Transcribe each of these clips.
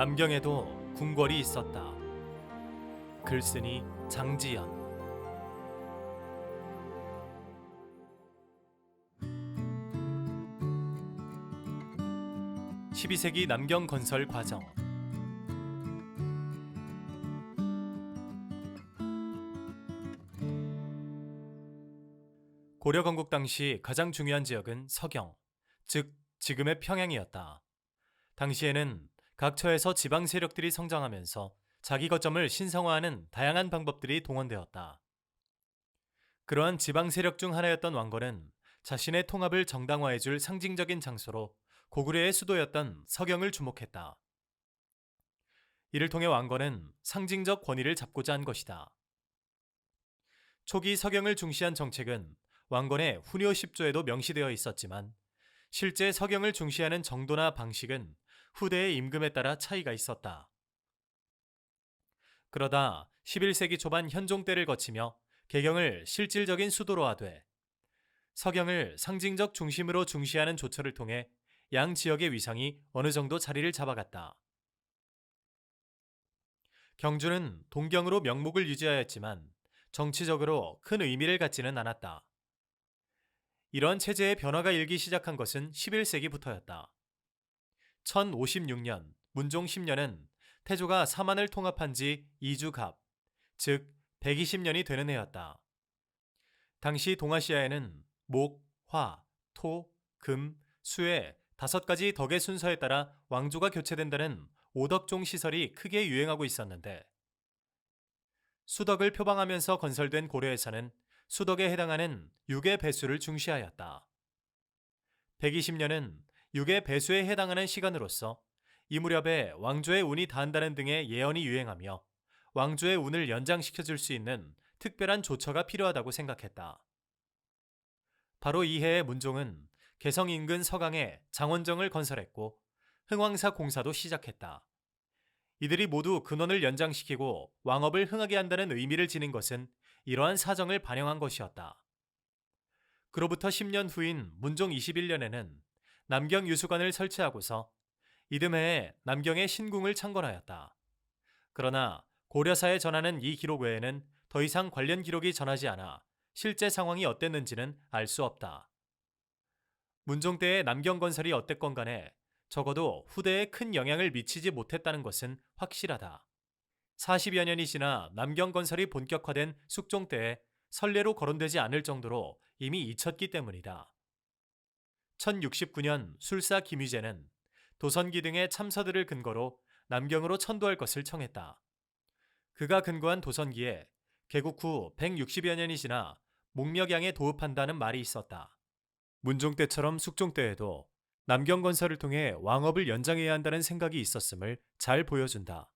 남경에도 궁궐이 있었다. 글쓰니 장지연. 12세기 남경 건설 과정. 고려 건국 당시 가장 중요한 지역은 서경, 즉 지금의 평양이었다. 당시에는 각 처에서 지방 세력들이 성장하면서 자기 거점을 신성화하는 다양한 방법들이 동원되었다. 그러한 지방 세력 중 하나였던 왕건은 자신의 통합을 정당화해줄 상징적인 장소로 고구려의 수도였던 서경을 주목했다. 이를 통해 왕건은 상징적 권위를 잡고자 한 것이다. 초기 서경을 중시한 정책은 왕건의 훈요 10조에도 명시되어 있었지만 실제 서경을 중시하는 정도나 방식은 후대의 임금에 따라 차이가 있었다. 그러다 11세기 초반 현종 때를 거치며 개경을 실질적인 수도로 하되 서경을 상징적 중심으로 중시하는 조처를 통해 양 지역의 위상이 어느 정도 자리를 잡아갔다. 경주는 동경으로 명목을 유지하였지만 정치적으로 큰 의미를 갖지는 않았다. 이런 체제의 변화가 일기 시작한 것은 11세기부터였다. 1056년 문종 10년은 태조가 사만을 통합한 지 2주 갑, 즉 120년이 되는 해였다. 당시 동아시아에는 목, 화, 토, 금, 수의 5가지 덕의 순서에 따라 왕조가 교체된다는 오덕종 시설이 크게 유행하고 있었는데 수덕을 표방하면서 건설된 고려에서는 수덕에 해당하는 6의 배수를 중시하였다. 120년은 6의 배수에 해당하는 시간으로서 이 무렵에 왕조의 운이 닿는다는 등의 예언이 유행하며 왕조의 운을 연장시켜줄 수 있는 특별한 조처가 필요하다고 생각했다. 바로 이 해에 문종은 개성 인근 서강에 장원정을 건설했고 흥왕사 공사도 시작했다. 이들이 모두 근원을 연장시키고 왕업을 흥하게 한다는 의미를 지닌 것은 이러한 사정을 반영한 것이었다. 그로부터 10년 후인 문종 21년에는 남경 유수관을 설치하고서 이듬해에 남경의 신궁을 창건하였다. 그러나 고려사에 전하는 이 기록 외에는 더 이상 관련 기록이 전하지 않아 실제 상황이 어땠는지는 알 수 없다. 문종 때의 남경 건설이 어땠건 간에 적어도 후대에 큰 영향을 미치지 못했다는 것은 확실하다. 40여 년이 지나 남경 건설이 본격화된 숙종 때에 선례로 거론되지 않을 정도로 이미 잊혔기 때문이다. 1069년 술사 김유재는 도선기 등의 참서들을 근거로 남경으로 천도할 것을 청했다. 그가 근거한 도선기에 개국 후 160여 년이 지나 목력양에 도읍한다는 말이 있었다. 문종 때처럼 숙종 때에도 남경 건설을 통해 왕업을 연장해야 한다는 생각이 있었음을 잘 보여준다.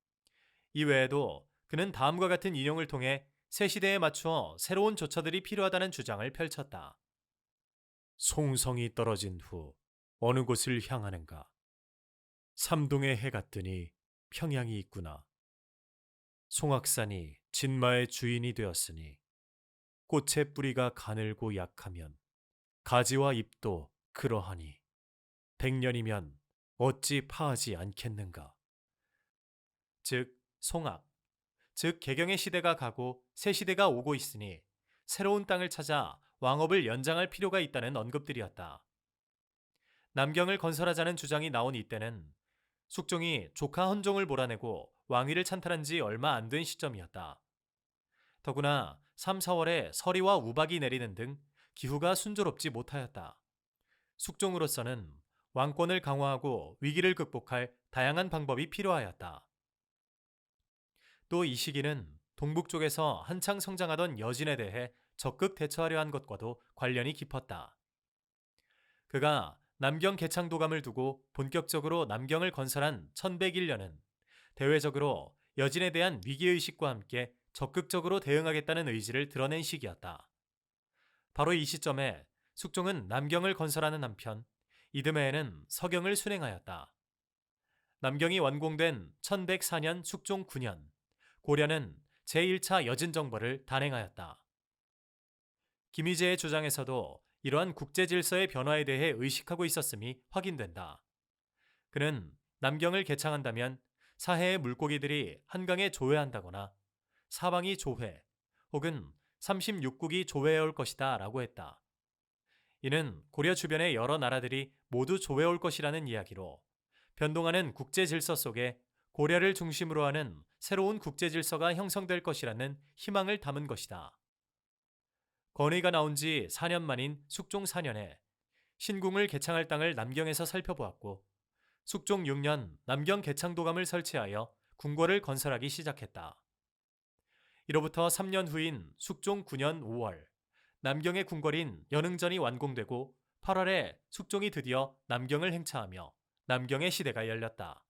이 외에도 그는 다음과 같은 인용을 통해 새 시대에 맞추어 새로운 조처들이 필요하다는 주장을 펼쳤다. 송성이 떨어진 후 어느 곳을 향하는가? 삼동의 해 갔더니 평양이 있구나. 송악산이 진마의 주인이 되었으니 꽃의 뿌리가 가늘고 약하면 가지와 잎도 그러하니 100년이면 어찌 파하지 않겠는가. 즉 송악, 즉 개경의 시대가 가고 새 시대가 오고 있으니 새로운 땅을 찾아 왕업을 연장할 필요가 있다는 언급들이었다. 남경을 건설하자는 주장이 나온 이때는 숙종이 조카 헌종을 몰아내고 왕위를 찬탈한 지 얼마 안 된 시점이었다. 더구나 3, 4월에 서리와 우박이 내리는 등 기후가 순조롭지 못하였다. 숙종으로서는 왕권을 강화하고 위기를 극복할 다양한 방법이 필요하였다. 또 이 시기는 동북 쪽에서 한창 성장하던 여진에 대해 적극 대처하려 한 것과도 관련이 깊었다. 그가 남경 개창도감을 두고 본격적으로 남경을 건설한 1101년은 대외적으로 여진에 대한 위기의식과 함께 적극적으로 대응하겠다는 의지를 드러낸 시기였다. 바로 이 시점에 숙종은 남경을 건설하는 한편 이듬해에는 서경을 순행하였다. 남경이 완공된 1104년 숙종 9년, 고려는 제1차 여진정벌을 단행하였다. 김희재의 주장에서도 이러한 국제질서의 변화에 대해 의식하고 있었음이 확인된다. 그는 남경을 개창한다면 사해의 물고기들이 한강에 조회한다거나 사방이 조회 혹은 36국이 조회해 올 것이다 라고 했다. 이는 고려 주변의 여러 나라들이 모두 조회해 올 것이라는 이야기로 변동하는 국제 질서 속에 고려를 중심으로 하는 새로운 국제 질서가 형성될 것이라는 희망을 담은 것이다. 건의가 나온 지 4년 만인 숙종 4년에 신궁을 개창할 땅을 남경에서 살펴보았고 숙종 6년 남경 개창도감을 설치하여 궁궐을 건설하기 시작했다. 이로부터 3년 후인 숙종 9년 5월 남경의 궁궐인 연흥전이 완공되고 8월에 숙종이 드디어 남경을 행차하며 남경의 시대가 열렸다.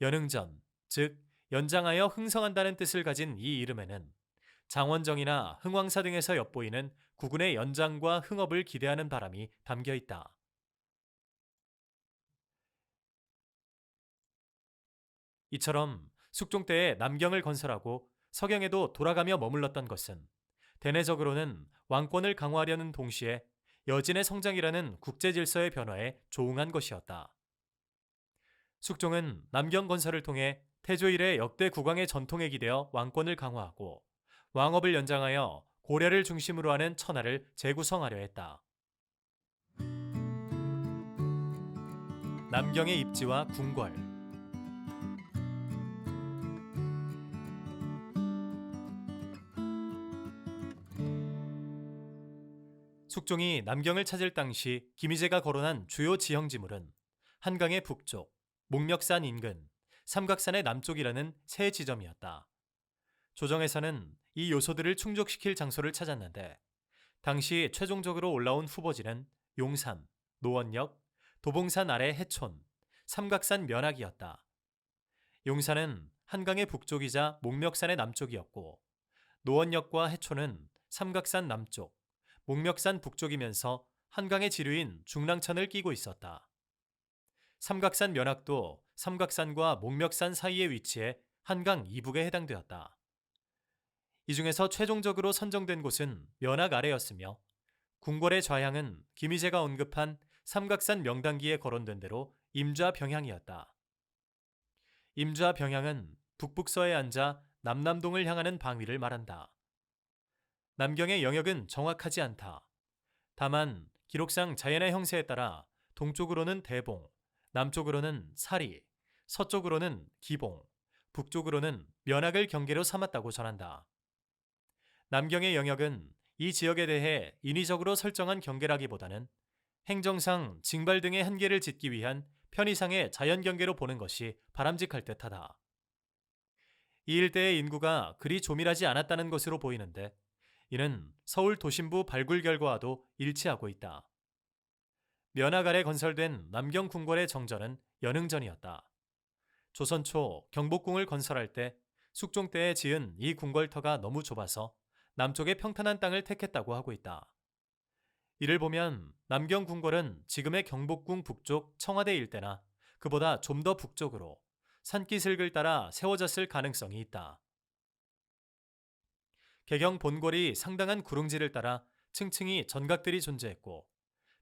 연흥전, 즉 연장하여 흥성한다는 뜻을 가진 이 이름에는 장원정이나 흥왕사 등에서 엿보이는 국군의 연장과 흥업을 기대하는 바람이 담겨 있다. 이처럼 숙종 때에 남경을 건설하고 서경에도 돌아가며 머물렀던 것은 대내적으로는 왕권을 강화하려는 동시에 여진의 성장이라는 국제 질서의 변화에 조응한 것이었다. 숙종은 남경 건설을 통해 태조 이래 역대 국왕의 전통에 기대어 왕권을 강화하고 왕업을 연장하여 고려를 중심으로 하는 천하를 재구성하려 했다. 남경의 입지와 궁궐. 숙종이 남경을 찾을 당시 김희재가 거론한 주요 지형지물은 한강의 북쪽, 목멱산 인근, 삼각산의 남쪽이라는 세 지점이었다. 조정에서는 이 요소들을 충족시킬 장소를 찾았는데 당시 최종적으로 올라온 후보지는 용산, 노원역, 도봉산 아래 해촌, 삼각산 면학이었다. 용산은 한강의 북쪽이자 목멱산의 남쪽이었고 노원역과 해촌은 삼각산 남쪽, 목멱산 북쪽이면서 한강의 지류인 중랑천을 끼고 있었다. 삼각산 면학도 삼각산과 목멱산 사이에 위치해 한강 이북에 해당되었다. 이 중에서 최종적으로 선정된 곳은 면학 아래였으며 궁궐의 좌향은 김희재가 언급한 삼각산 명당기에 거론된 대로 임좌병향이었다. 임좌병향은 북북서에 앉아 남남동을 향하는 방위를 말한다. 남경의 영역은 정확하지 않다. 다만 기록상 자연의 형세에 따라 동쪽으로는 대봉, 남쪽으로는 사리, 서쪽으로는 기봉, 북쪽으로는 면학을 경계로 삼았다고 전한다. 남경의 영역은 이 지역에 대해 인위적으로 설정한 경계라기보다는 행정상 징발 등의 한계를 짓기 위한 편의상의 자연 경계로 보는 것이 바람직할 듯하다. 이 일대의 인구가 그리 조밀하지 않았다는 것으로 보이는데 이는 서울 도심부 발굴 결과와도 일치하고 있다. 면학 아래 건설된 남경 궁궐의 정전은 연흥전이었다. 조선 초 경복궁을 건설할 때 숙종 때에 지은 이 궁궐터가 너무 좁아서 남쪽의 평탄한 땅을 택했다고 하고 있다. 이를 보면 남경 궁궐은 지금의 경복궁 북쪽 청와대 일대나 그보다 좀 더 북쪽으로 산기슭을 따라 세워졌을 가능성이 있다. 개경 본궐이 상당한 구릉지를 따라 층층이 전각들이 존재했고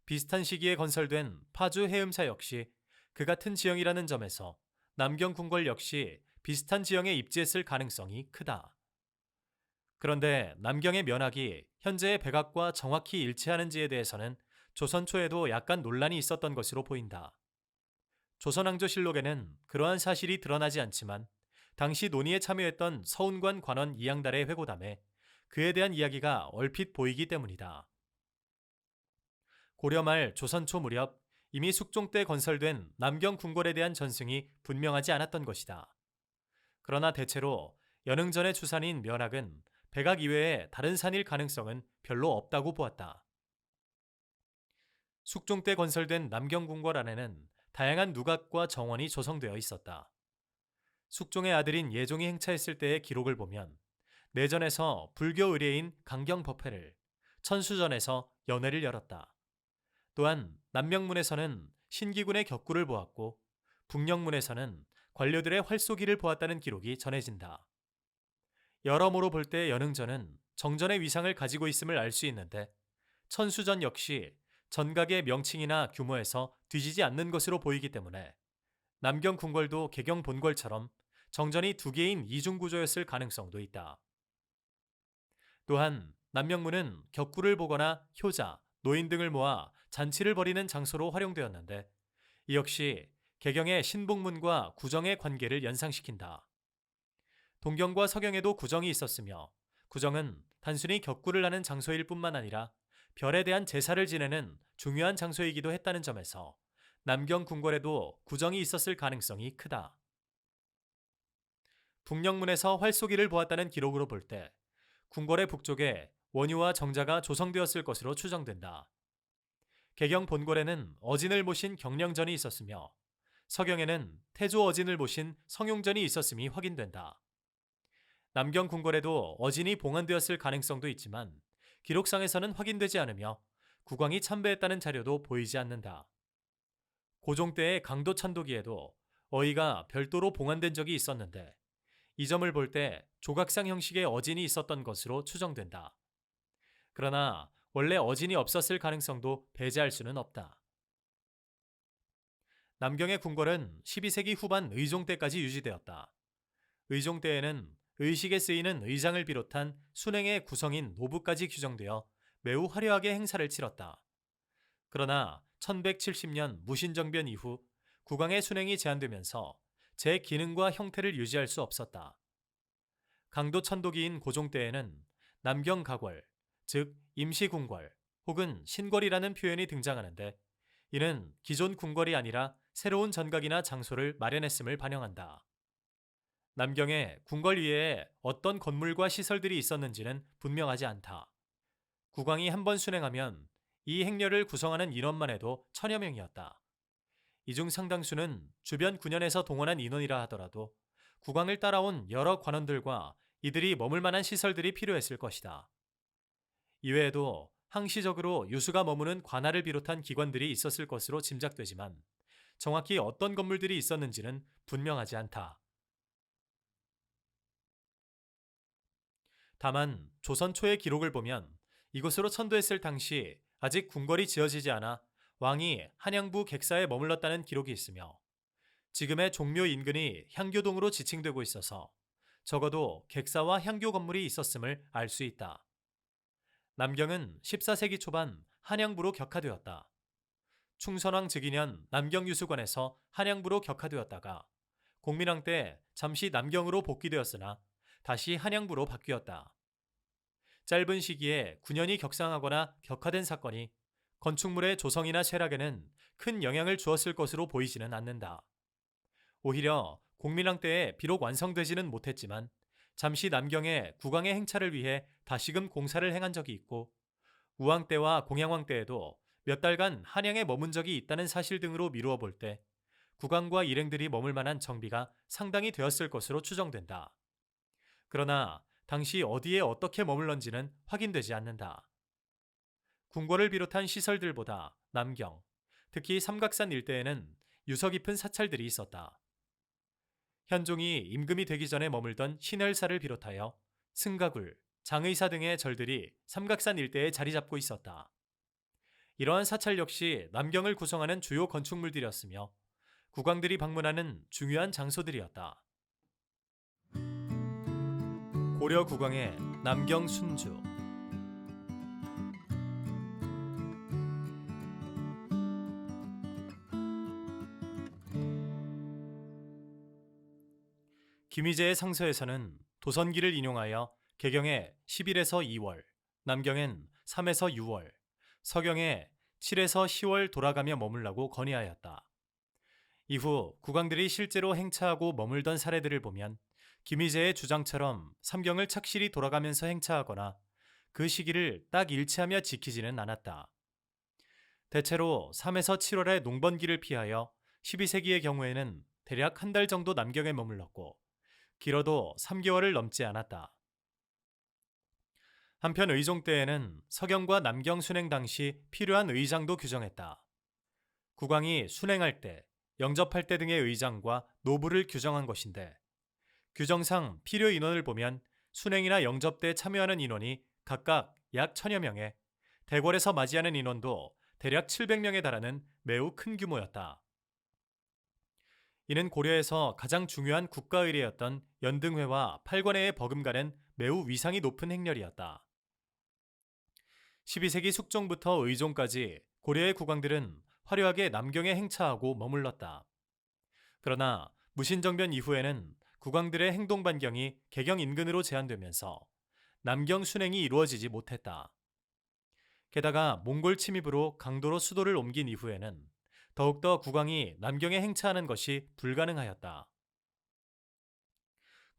비슷한 시기에 건설된 파주 해음사 역시 그 같은 지형이라는 점에서 남경 궁궐 역시 비슷한 지형에 입지했을 가능성이 크다. 그런데 남경의 면학이 현재의 백악과 정확히 일치하는지에 대해서는 조선 초에도 약간 논란이 있었던 것으로 보인다. 조선왕조실록에는 그러한 사실이 드러나지 않지만 당시 논의에 참여했던 서운관 관원 이양달의 회고담에 그에 대한 이야기가 얼핏 보이기 때문이다. 고려 말 조선 초 무렵 이미 숙종 때 건설된 남경 궁궐에 대한 전승이 분명하지 않았던 것이다. 그러나 대체로 연흥전의 주산인 면학은 백악 이외에 다른 산일 가능성은 별로 없다고 보았다. 숙종 때 건설된 남경 궁궐 안에는 다양한 누각과 정원이 조성되어 있었다. 숙종의 아들인 예종이 행차했을 때의 기록을 보면 내전에서 불교 의례인 강경법회를, 천수전에서 연회를 열었다. 또한 남명문에서는 신기군의 격구를 보았고 북령문에서는 관료들의 활쏘기를 보았다는 기록이 전해진다. 여러모로 볼 때 연흥전은 정전의 위상을 가지고 있음을 알 수 있는데 천수전 역시 전각의 명칭이나 규모에서 뒤지지 않는 것으로 보이기 때문에 남경 궁궐도 개경 본궐처럼 정전이 두 개인 이중구조였을 가능성도 있다. 또한 남경문은 격구를 보거나 효자, 노인 등을 모아 잔치를 벌이는 장소로 활용되었는데 이 역시 개경의 신복문과 구정의 관계를 연상시킨다. 동경과 서경에도 구정이 있었으며 구정은 단순히 격구를 하는 장소일 뿐만 아니라 별에 대한 제사를 지내는 중요한 장소이기도 했다는 점에서 남경 궁궐에도 구정이 있었을 가능성이 크다. 북령문에서 활쏘기를 보았다는 기록으로 볼 때 궁궐의 북쪽에 원유와 정자가 조성되었을 것으로 추정된다. 개경 본궐에는 어진을 모신 경령전이 있었으며 서경에는 태조 어진을 모신 성용전이 있었음이 확인된다. 남경 궁궐에도 어진이 봉안되었을 가능성도 있지만 기록상에서는 확인되지 않으며 국왕이 참배했다는 자료도 보이지 않는다. 고종 때의 강도 찬도기에도 어이가 별도로 봉안된 적이 있었는데 이 점을 볼 때 조각상 형식의 어진이 있었던 것으로 추정된다. 그러나 원래 어진이 없었을 가능성도 배제할 수는 없다. 남경의 궁궐은 12세기 후반 의종 때까지 유지되었다. 의종 때에는 의식에 쓰이는 의장을 비롯한 순행의 구성인 노부까지 규정되어 매우 화려하게 행사를 치렀다. 그러나 1170년 무신정변 이후 국왕의 순행이 제한되면서 제 기능과 형태를 유지할 수 없었다. 강도 천도기인 고종 때에는 남경가궐, 즉 임시궁궐 혹은 신궐이라는 표현이 등장하는데 이는 기존 궁궐이 아니라 새로운 전각이나 장소를 마련했음을 반영한다. 남경에 궁궐 위에 어떤 건물과 시설들이 있었는지는 분명하지 않다. 국왕이 한 번 순행하면 이 행렬을 구성하는 인원만 해도 1000여 명이었다. 이 중 상당수는 주변 군현에서 동원한 인원이라 하더라도 국왕을 따라온 여러 관원들과 이들이 머물 만한 시설들이 필요했을 것이다. 이외에도 항시적으로 유수가 머무는 관할을 비롯한 기관들이 있었을 것으로 짐작되지만 정확히 어떤 건물들이 있었는지는 분명하지 않다. 다만 조선 초의 기록을 보면 이곳으로 천도했을 당시 아직 궁궐이 지어지지 않아 왕이 한양부 객사에 머물렀다는 기록이 있으며 지금의 종묘 인근이 향교동으로 지칭되고 있어서 적어도 객사와 향교 건물이 있었음을 알 수 있다. 남경은 14세기 초반 한양부로 격하되었다. 충선왕 즉위년 남경유수관에서 한양부로 격하되었다가 공민왕 때 잠시 남경으로 복귀되었으나 다시 한양부로 바뀌었다. 짧은 시기에 9년이 격상하거나 격하된 사건이 건축물의 조성이나 쇠락에는 큰 영향을 주었을 것으로 보이지는 않는다. 오히려 공민왕 때에 비록 완성되지는 못했지만 잠시 남경에 국왕의 행차를 위해 다시금 공사를 행한 적이 있고 우왕 때와 공양왕 때에도 몇 달간 한양에 머문 적이 있다는 사실 등으로 미루어 볼 때 국왕과 일행들이 머물 만한 정비가 상당히 되었을 것으로 추정된다. 그러나 당시 어디에 어떻게 머물런지는 확인되지 않는다. 궁궐을 비롯한 시설들보다 남경, 특히 삼각산 일대에는 유서 깊은 사찰들이 있었다. 현종이 임금이 되기 전에 머물던 신헬사를 비롯하여 승가굴, 장의사 등의 절들이 삼각산 일대에 자리 잡고 있었다. 이러한 사찰 역시 남경을 구성하는 주요 건축물들이었으며 국왕들이 방문하는 중요한 장소들이었다. 고려 국왕의 남경 순주. 김희재의 상서에서는 도선기를 인용하여 개경에 10일에서 2월, 남경엔 3에서 6월, 서경에 7에서 10월 돌아가며 머물라고 건의하였다. 이후 국왕들이 실제로 행차하고 머물던 사례들을 보면 김희재의 주장처럼 삼경을 착실히 돌아가면서 행차하거나 그 시기를 딱 일치하며 지키지는 않았다. 대체로 3에서 7월에 농번기를 피하여 12세기의 경우에는 대략 한 달 정도 남경에 머물렀고 길어도 3개월을 넘지 않았다. 한편 의종 때에는 서경과 남경 순행 당시 필요한 의장도 규정했다. 국왕이 순행할 때, 영접할 때 등의 의장과 노부를 규정한 것인데 규정상 필요 인원을 보면 순행이나 영접 때 참여하는 인원이 각각 약 1000여 명에 대궐에서 맞이하는 인원도 대략 700명에 달하는 매우 큰 규모였다. 이는 고려에서 가장 중요한 국가의례였던 연등회와 팔관회의 버금가는 매우 위상이 높은 행렬이었다. 12세기 숙종부터 의종까지 고려의 국왕들은 화려하게 남경에 행차하고 머물렀다. 그러나 무신정변 이후에는 국왕들의 행동 반경이 개경 인근으로 제한되면서 남경 순행이 이루어지지 못했다. 게다가 몽골 침입으로 강도로 수도를 옮긴 이후에는 더욱더 국왕이 남경에 행차하는 것이 불가능하였다.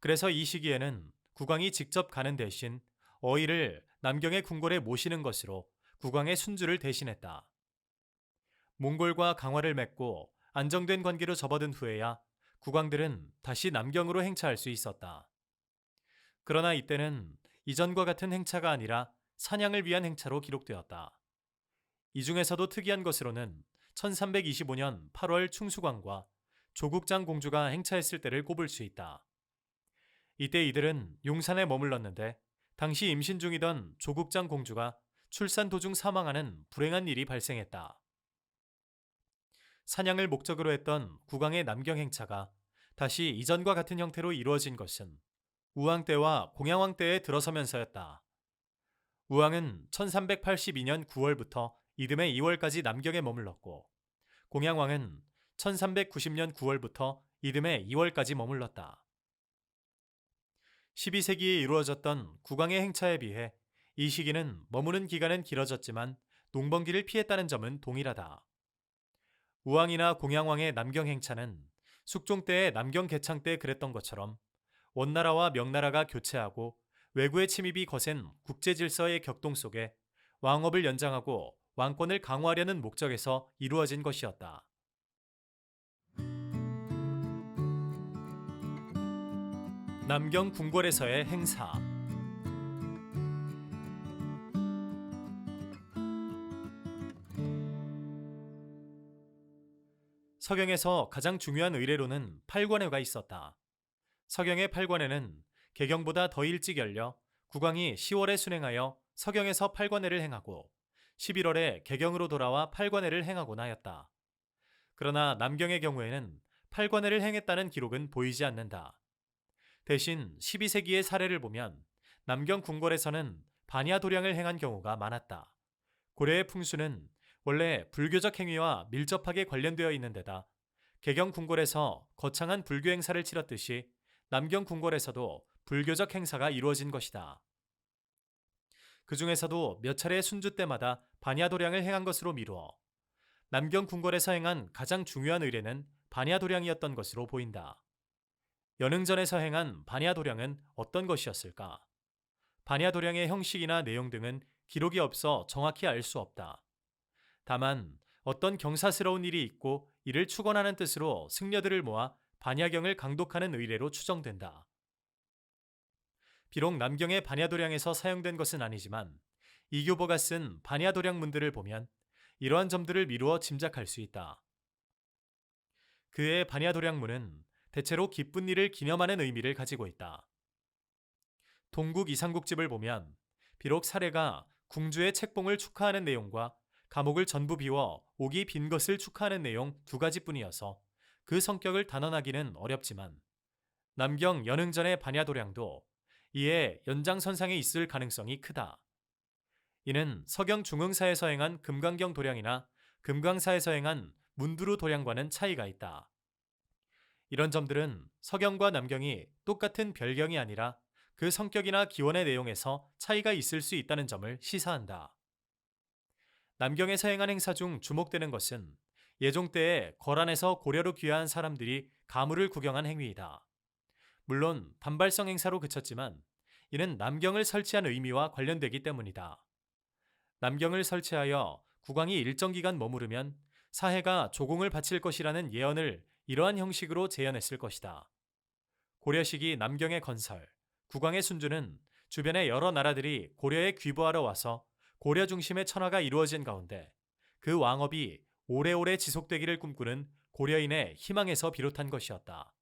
그래서 이 시기에는 국왕이 직접 가는 대신 어의를 남경의 궁궐에 모시는 것으로 국왕의 순주를 대신했다. 몽골과 강화를 맺고 안정된 관계로 접어든 후에야 국왕들은 다시 남경으로 행차할 수 있었다. 그러나 이때는 이전과 같은 행차가 아니라 사냥을 위한 행차로 기록되었다. 이 중에서도 특이한 것으로는 1325년 8월 충수광과 조국장 공주가 행차했을 때를 꼽을 수 있다. 이때 이들은 용산에 머물렀는데 당시 임신 중이던 조국장 공주가 출산 도중 사망하는 불행한 일이 발생했다. 사냥을 목적으로 했던 국왕의 남경 행차가 다시 이전과 같은 형태로 이루어진 것은 우왕 때와 공양왕 때에 들어서면서였다. 우왕은 1382년 9월부터 이듬해 2월까지 남경에 머물렀고 공양왕은 1390년 9월부터 이듬해 2월까지 머물렀다. 12세기에 이루어졌던 국왕의 행차에 비해 이 시기는 머무는 기간은 길어졌지만 농번기를 피했다는 점은 동일하다. 우왕이나 공양왕의 남경 행차는 숙종 때의 남경 개창 때 그랬던 것처럼 원나라와 명나라가 교체하고 외구의 침입이 거센 국제 질서의 격동 속에 왕업을 연장하고 왕권을 강화하려는 목적에서 이루어진 것이었다. 남경 궁궐에서의 행사. 서경에서 가장 중요한 의례로는 팔관회가 있었다. 서경의 팔관회는 개경보다 더 일찍 열려 국왕이 10월에 순행하여 서경에서 팔관회를 행하고 11월에 개경으로 돌아와 팔관회를 행하곤 하였다. 그러나 남경의 경우에는 팔관회를 행했다는 기록은 보이지 않는다. 대신 12세기의 사례를 보면 남경 궁궐에서는 반야도량을 행한 경우가 많았다. 고려의 풍수는 원래 불교적 행위와 밀접하게 관련되어 있는 데다 개경 궁궐에서 거창한 불교 행사를 치렀듯이 남경 궁궐에서도 불교적 행사가 이루어진 것이다. 그 중에서도 몇 차례 순주 때마다 반야도량을 행한 것으로 미루어 남경 궁궐에서 행한 가장 중요한 의례는 반야도량이었던 것으로 보인다. 연흥전에서 행한 반야도량은 어떤 것이었을까? 반야도량의 형식이나 내용 등은 기록이 없어 정확히 알 수 없다. 다만 어떤 경사스러운 일이 있고 이를 축원하는 뜻으로 승려들을 모아 반야경을 강독하는 의례로 추정된다. 비록 남경의 반야도량에서 사용된 것은 아니지만 이교보가 쓴 반야도량문들을 보면 이러한 점들을 미루어 짐작할 수 있다. 그의 반야도량문은 대체로 기쁜 일을 기념하는 의미를 가지고 있다. 동국 이상국집을 보면 비록 사례가 궁주의 책봉을 축하하는 내용과 감옥을 전부 비워 옥이 빈 것을 축하하는 내용 두 가지뿐이어서 그 성격을 단언하기는 어렵지만 남경 연흥전의 반야도량도 이에 연장선상에 있을 가능성이 크다. 이는 서경 중흥사에서 행한 금강경 도량이나 금강사에서 행한 문두루 도량과는 차이가 있다. 이런 점들은 서경과 남경이 똑같은 별경이 아니라 그 성격이나 기원의 내용에서 차이가 있을 수 있다는 점을 시사한다. 남경에서 행한 행사 중 주목되는 것은 예종 때에 거란에서 고려로 귀화한 사람들이 가물을 구경한 행위이다. 물론 반발성 행사로 그쳤지만 이는 남경을 설치한 의미와 관련되기 때문이다. 남경을 설치하여 국왕이 일정 기간 머무르면 사해가 조공을 바칠 것이라는 예언을 이러한 형식으로 재현했을 것이다. 고려 시기 남경의 건설, 국왕의 순주는 주변의 여러 나라들이 고려에 귀보하러 와서 고려 중심의 천하가 이루어진 가운데 그 왕업이 오래오래 지속되기를 꿈꾸는 고려인의 희망에서 비롯한 것이었다.